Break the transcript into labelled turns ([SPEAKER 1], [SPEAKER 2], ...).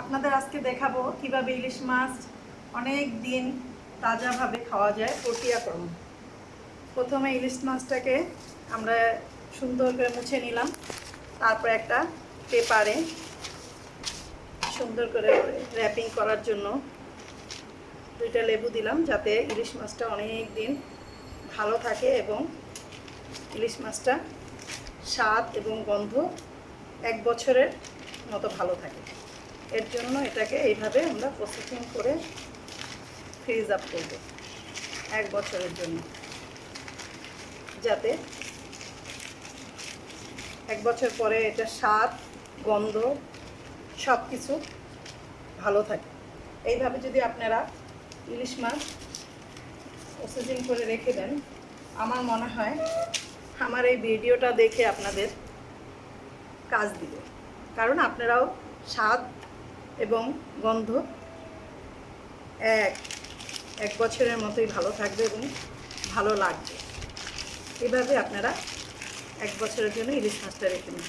[SPEAKER 1] আপনাদের আজকে দেখাবো কিভাবে ইলিশ মাছ অনেক দিন তাজাভাবে খাওয়া যায় প্রক্রিয়াকরণ। প্রথমে ইলিশ মাছটাকে আমরা সুন্দর করে মুছে নিলাম, তারপর একটা পেপারে সুন্দর করে র্যাপিং করার জন্য 2টা লেবু দিলাম, যাতে ইলিশ মাছটা অনেক দিন ভালো থাকে এবং ইলিশ মাছটা স্বাদ এবং গন্ধ 1 বছরের মতো ভালো থাকে। এর জন্য এটাকে এইভাবে আমরা প্রসেসিং করে ফ্রিজ আপ করব 1 বছরের জন্য, যাতে 1 বছর পরে এটা স্বাদ গন্ধ সব কিছু ভালো থাকে। এইভাবে যদি আপনারা ইলিশ মাছ প্রসেসিং করে রেখে দেন, আমার মনে হয় আমার এই ভিডিওটা দেখে আপনাদের কাজ দিবে, কারণ আপনারাও স্বাদ এবং গন্ধ এক বছরের মতোই ভালো থাকবে এবং ভালো লাগবে। এভাবে আপনারা 1 বছরের জন্য ইলিশ মাছটা রেখে নিন।